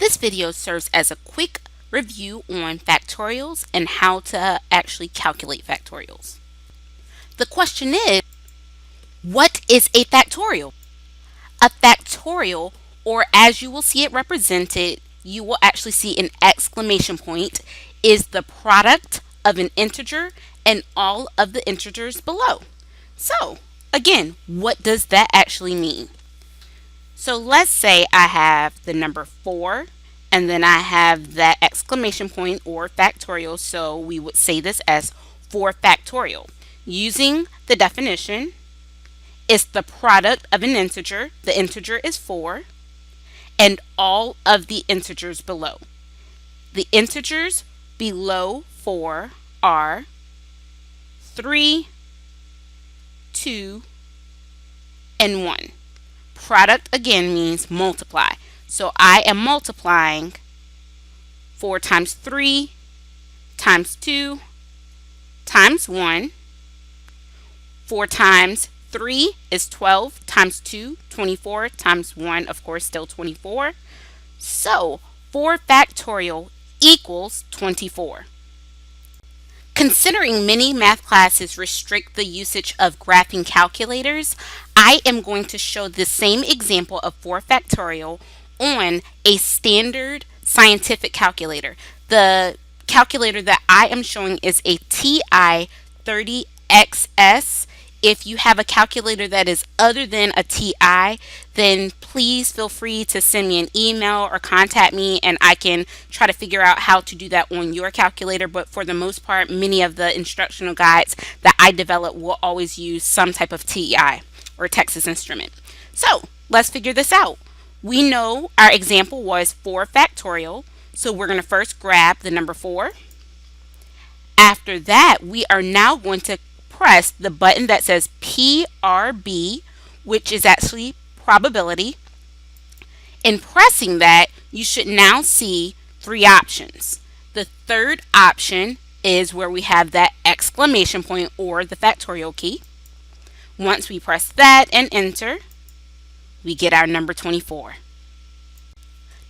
This video serves as a quick review on factorials and how to actually calculate factorials. The question is, what is a factorial? A factorial, or as you will see it represented, you will actually see an exclamation point, is the product of an integer and all of the integers below. So, again, what does that actually mean? So let's say I have the number 4 and then I have that exclamation point or factorial, so we would say this as 4 factorial. Using the definition, it's the product of an integer, the integer is 4, and all of the integers below. The integers below 4 are 3, 2, and 1. Product again means multiply. So I am multiplying 4 times 3 times 2 times 1. 4 times 3 is 12 times 2, 24 times 1, of course, still 24. So 4 factorial equals 24. Considering many math classes restrict the usage of graphing calculators, I am going to show the same example of 4 factorial on a standard scientific calculator. The calculator that I am showing is a TI 30XS. If you have a calculator that is other than a TI, then please feel free to send me an email or contact me and I can try to figure out how to do that on your calculator. But for the most part, many of the instructional guides that I develop will always use some type of TI or Texas Instrument. So let's figure this out. We know our example was 4 factorial, so we're going to first grab the number 4. After that, we are now going to press the button that says PRB, which is actually probability. In pressing that, you should now see 3 options. The third option is where we have that exclamation point or the factorial key. Once we press that and enter, we get our number 24.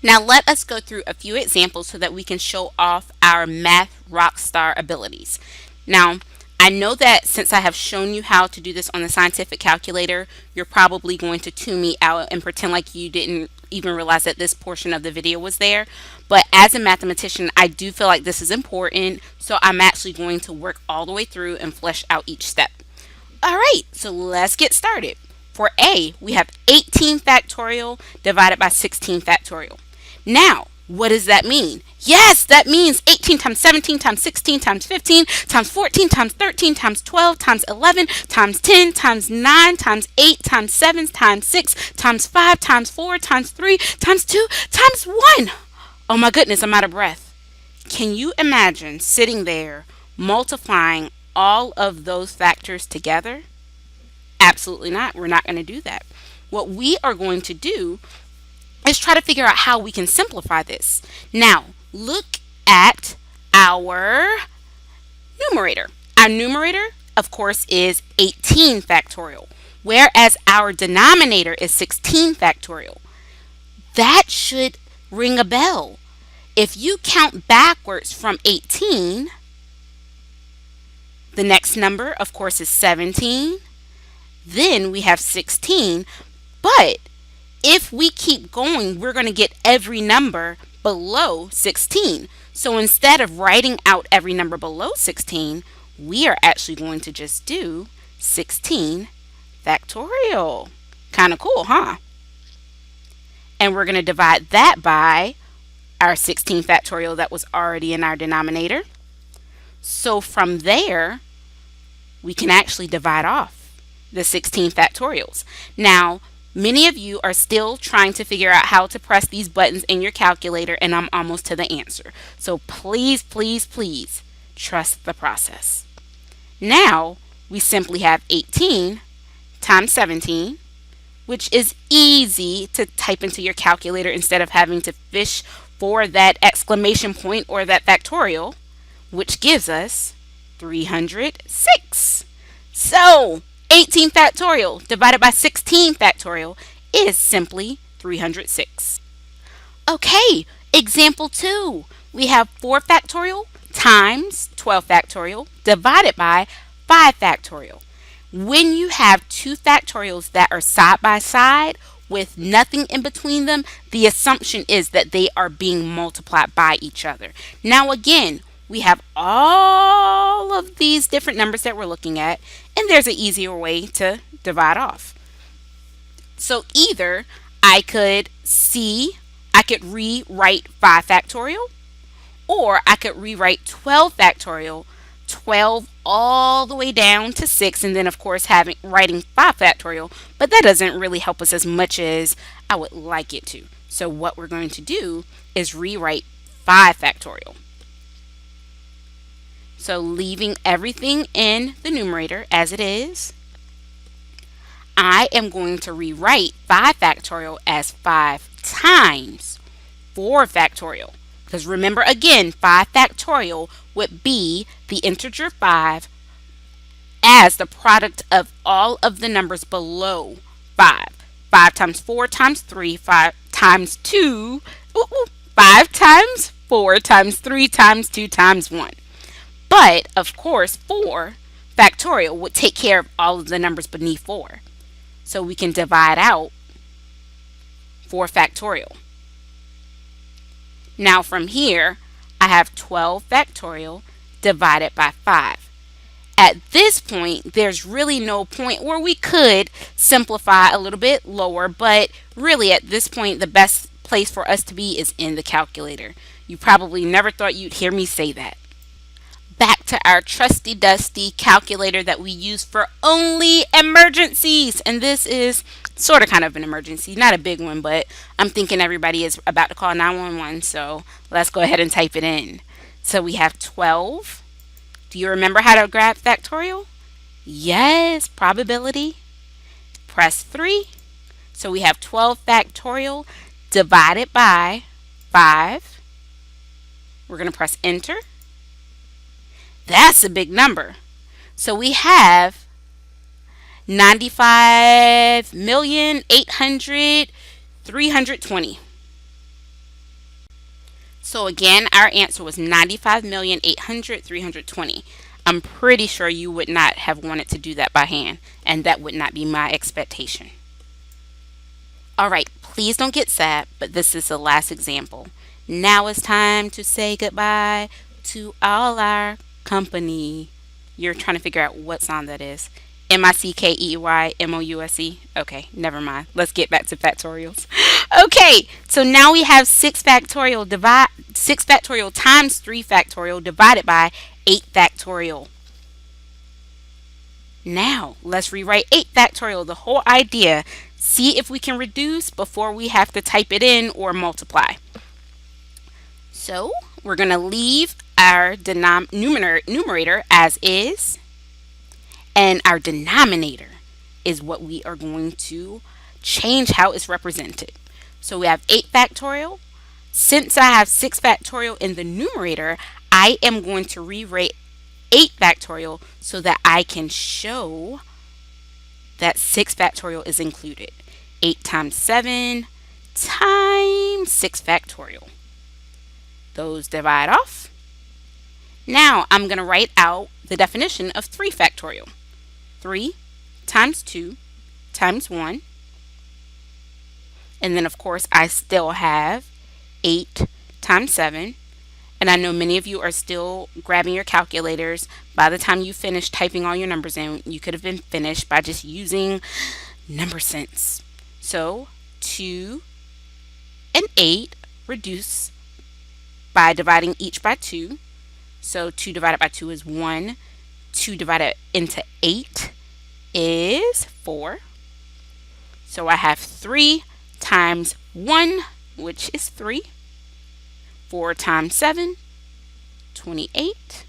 Now let us go through a few examples so that we can show off our math rockstar abilities. Now, I know that since I have shown you how to do this on the scientific calculator, you're probably going to tune me out and pretend like you didn't even realize that this portion of the video was there. But as a mathematician, I do feel like this is important, so I'm actually going to work all the way through and flesh out each step. All right, so let's get started. For A, we have 18 factorial divided by 16 factorial. Now, what does that mean? Yes, that means 18 times 17 times 16 times 15 times 14 times 13 times 12 times 11 times 10 times 9 times 8 times 7 times 6 times 5 times 4 times 3 times 2 times 1. Oh my goodness, I'm out of breath. Can you imagine sitting there multiplying all of those factors together? Absolutely not. We're not going to do that. What we are going to do is try to figure out how we can simplify this. Now, look at our numerator. Our numerator, of course, is 18 factorial, whereas our denominator is 16 factorial. That should ring a bell. If you count backwards from 18, the next number, of course, is 17. Then we have 16, but if we keep going, we're going to get every number below 16. So instead of writing out every number below 16, we are actually going to just do 16 factorial. Kind of cool, huh? And we're going to divide that by our 16 factorial that was already in our denominator. So from there, we can actually divide off the 16 factorials. Now, many of you are still trying to figure out how to press these buttons in your calculator, and I'm almost to the answer. So please, please, please trust the process. Now, we simply have 18 times 17, which is easy to type into your calculator instead of having to fish for that exclamation point or that factorial, which gives us 306. So 18 factorial divided by 16 factorial is simply 306. Okay, Example 2, we have 4 factorial times 12 factorial divided by 5 factorial. When you have two factorials that are side by side with nothing in between them, the assumption is that they are being multiplied by each other. Now again, we have all of these different numbers that we're looking at, and there's an easier way to divide off. So either I could rewrite 5 factorial, or I could rewrite 12 factorial, 12 all the way down to 6, and then of course writing 5 factorial, but that doesn't really help us as much as I would like it to. So what we're going to do is rewrite 5 factorial. So leaving everything in the numerator as it is, I am going to rewrite 5 factorial as 5 times 4 factorial. Because remember again, 5 factorial would be the integer 5 as the product of all of the numbers below 5. 5 times 4 times 3, 5 times 2, 5 times 4 times 3 times 2 times 1. But, of course, 4 factorial would take care of all of the numbers beneath 4. So we can divide out 4 factorial. Now from here, I have 12 factorial divided by 5. At this point, there's really no point where we could simplify a little bit lower, but really at this point, the best place for us to be is in the calculator. You probably never thought you'd hear me say that. Back to our trusty dusty calculator that we use for only emergencies. And this is sort of kind of an emergency, not a big one, but I'm thinking everybody is about to call 911, so let's go ahead and type it in. So we have 12. Do you remember how to grab factorial? Yes, probability. Press 3. So we have 12 factorial divided by 5. We're going to press enter. That's a big number. So we have 95,800,320. So again, our answer was 95,800,320. I'm pretty sure you would not have wanted to do that by hand, and that would not be my expectation. All right, please don't get sad, but this is the last example. Now it's time to say goodbye to all our company. You're trying to figure out what song that is. MICKEYMOUSE. Okay, never mind. Let's get back to factorials. Okay, so now we have 6 factorial times 3 factorial divided by 8 factorial. Now, let's rewrite 8 factorial, the whole idea. See if we can reduce before we have to type it in or multiply. So, we're going to leave our numerator as is, and our denominator is what we are going to change how it's represented. So we have 8 factorial. Since I have 6 factorial in the numerator, I am going to rewrite 8 factorial so that I can show that 6 factorial is included. 8 times 7 times 6 factorial. Those divide off. Now I'm going to write out the definition of 3 factorial. 3 times 2 times 1. And then of course I still have 8 times 7. And I know many of you are still grabbing your calculators. By the time you finish typing all your numbers in, you could have been finished by just using number sense. So 2 and 8 reduce by dividing each by 2. So 2 divided by 2 is 1. 2 divided into 8 is 4. So I have 3 times 1, which is 3. 4 times 7, 28.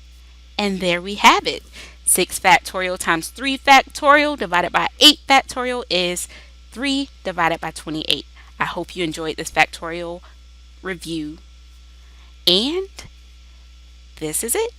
And there we have it. 6 factorial times 3 factorial divided by 8 factorial is 3 divided by 28. I hope you enjoyed this factorial review. And this is it.